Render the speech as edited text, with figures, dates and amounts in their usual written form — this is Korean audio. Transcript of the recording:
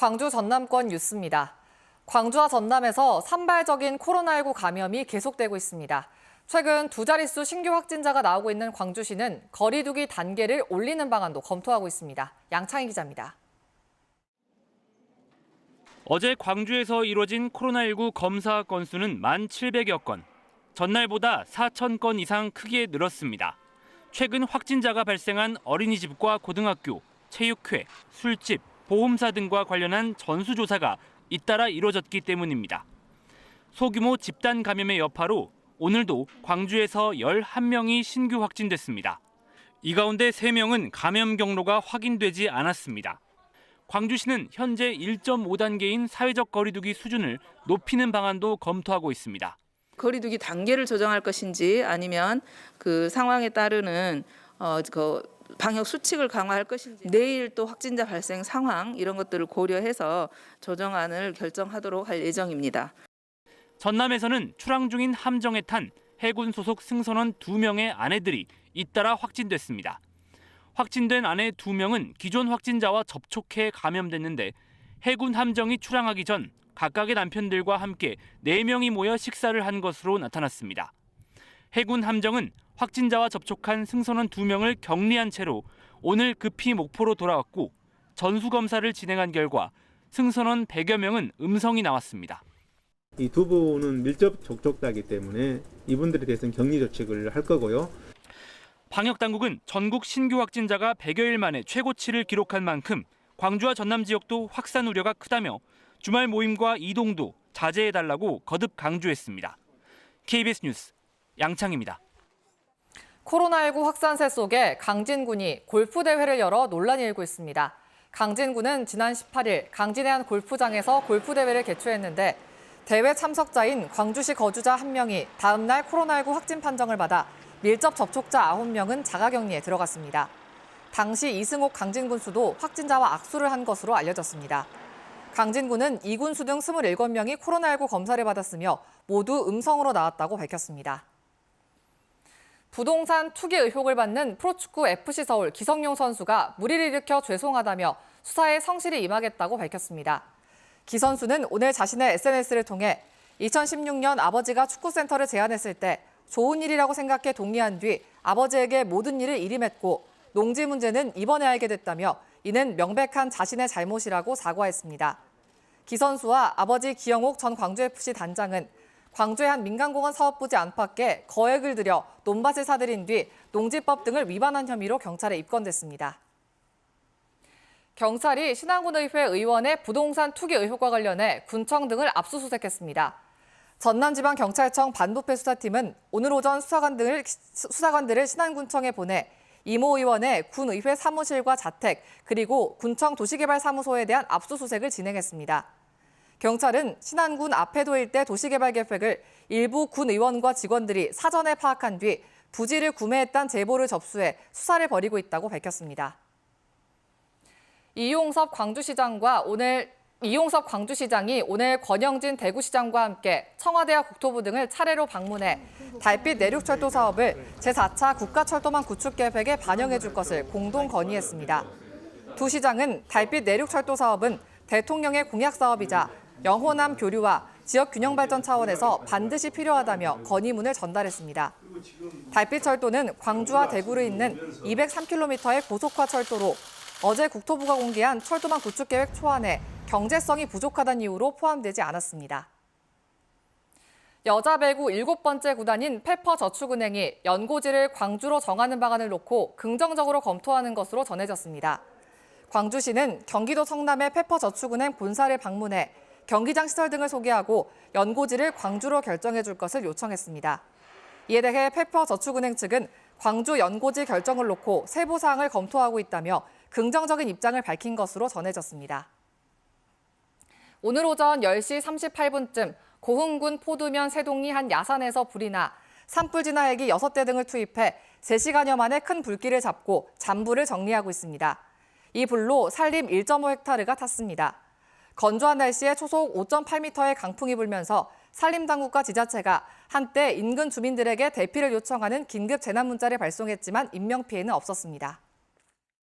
광주 전남권 뉴스입니다. 광주와 전남에서 산발적인 코로나19 감염이 계속되고 있습니다. 최근 두 자릿수 신규 확진자가 나오고 있는 광주시는 거리 두기 단계를 올리는 방안도 검토하고 있습니다. 양창희 기자입니다. 어제 광주에서 이뤄진 코로나19 검사 건수는 1,700여 건. 전날보다 4,000건 이상 크게 늘었습니다. 최근 확진자가 발생한 어린이집과 고등학교, 체육회, 술집, 보험사 등과 관련한 전수조사가 잇따라 이뤄졌기 때문입니다. 소규모 집단 감염의 여파로 오늘도 광주에서 11명이 신규 확진됐습니다. 이 가운데 3명은 감염 경로가 확인되지 않았습니다. 광주시는 현재 1.5단계인 사회적 거리두기 수준을 높이는 방안도 검토하고 있습니다. 거리두기 단계를 조정할 것인지 아니면 그 상황에 따르는 방역 수칙을 강화할 것인지 내일 또 확진자 발생 상황 이런 것들을 고려해서 조정안을 결정하도록 할 예정입니다. 전남에서는 출항 중인 함정에 탄 해군 소속 승선원 2명의 아내들이 잇따라 확진됐습니다. 확진된 아내 2명은 기존 확진자와 접촉해 감염됐는데 해군 함정이 출항하기 전 각각의 남편들과 함께 4명이 모여 식사를 한 것으로 나타났습니다. 해군 함정은 확진자와 접촉한 승선원 2명을 격리한 채로 오늘 급히 목포로 돌아왔고 전수검사를 진행한 결과 승선원 100여 명은 음성이 나왔습니다. 이 두 분은 밀접 접촉자이기 때문에 이분들에 대해서는 격리 조치를 할 거고요. 방역당국은 전국 신규 확진자가 100여일 만에 최고치를 기록한 만큼 광주와 전남 지역도 확산 우려가 크다며 주말 모임과 이동도 자제해달라고 거듭 강조했습니다. KBS 뉴스 양창입니다. 코로나19 확산세 속에 강진군이 골프대회를 열어 논란이 일고 있습니다. 강진군은 지난 18일 강진의 한 골프장에서 골프대회를 개최했는데 대회 참석자인 광주시 거주자 1명이 다음 날 코로나19 확진 판정을 받아 밀접 접촉자 9명은 자가격리에 들어갔습니다. 당시 이승옥 강진군수도 확진자와 악수를 한 것으로 알려졌습니다. 강진군은 이 군수 등 27명이 코로나19 검사를 받았으며 모두 음성으로 나왔다고 밝혔습니다. 부동산 투기 의혹을 받는 프로축구 FC서울 기성용 선수가 무리를 일으켜 죄송하다며 수사에 성실히 임하겠다고 밝혔습니다. 기 선수는 오늘 자신의 SNS를 통해 2016년 아버지가 축구센터를 제안했을 때 좋은 일이라고 생각해 동의한 뒤 아버지에게 모든 일을 일임했고 농지 문제는 이번에 알게 됐다며 이는 명백한 자신의 잘못이라고 사과했습니다. 기 선수와 아버지 기영옥 전 광주FC 단장은 광주의 한 민간공원 사업부지 안팎에 거액을 들여 논밭을 사들인 뒤 농지법 등을 위반한 혐의로 경찰에 입건됐습니다. 경찰이 신안군의회 의원의 부동산 투기 의혹과 관련해 군청 등을 압수수색했습니다. 전남지방경찰청 반부패 수사팀은 오늘 오전 수사관들을 신안군청에 보내 이모 의원의 군의회 사무실과 자택 그리고 군청 도시개발사무소에 대한 압수수색을 진행했습니다. 경찰은 신안군 아패도 일대 도시개발 계획을 일부 군 의원과 직원들이 사전에 파악한 뒤 부지를 구매했다는 제보를 접수해 수사를 벌이고 있다고 밝혔습니다. 이용섭 광주시장이 오늘 권영진 대구시장과 함께 청와대와 국토부 등을 차례로 방문해 달빛 내륙철도 사업을 제4차 국가철도망 구축 계획에 반영해 줄 것을 공동 건의했습니다. 두 시장은 달빛 내륙철도 사업은 대통령의 공약 사업이자 영호남 교류와 지역 균형 발전 차원에서 반드시 필요하다며 건의문을 전달했습니다. 달빛철도는 광주와 대구를 잇는 203km의 고속화 철도로 어제 국토부가 공개한 철도망 구축 계획 초안에 경제성이 부족하다는 이유로 포함되지 않았습니다. 여자 배구 7번째 구단인 페퍼저축은행이 연고지를 광주로 정하는 방안을 놓고 긍정적으로 검토하는 것으로 전해졌습니다. 광주시는 경기도 성남의 페퍼저축은행 본사를 방문해 경기장 시설 등을 소개하고 연고지를 광주로 결정해 줄 것을 요청했습니다. 이에 대해 페퍼저축은행 측은 광주 연고지 결정을 놓고 세부 사항을 검토하고 있다며 긍정적인 입장을 밝힌 것으로 전해졌습니다. 오늘 오전 10시 38분쯤 고흥군 포두면 세동리 한 야산에서 불이 나 산불 진화 헬기 6대 등을 투입해 3시간여 만에 큰 불길을 잡고 잔불을 정리하고 있습니다. 이 불로 산림 1.5헥타르가 탔습니다. 건조한 날씨에 초속 5.8m의 강풍이 불면서 산림당국과 지자체가 한때 인근 주민들에게 대피를 요청하는 긴급 재난 문자를 발송했지만 인명피해는 없었습니다.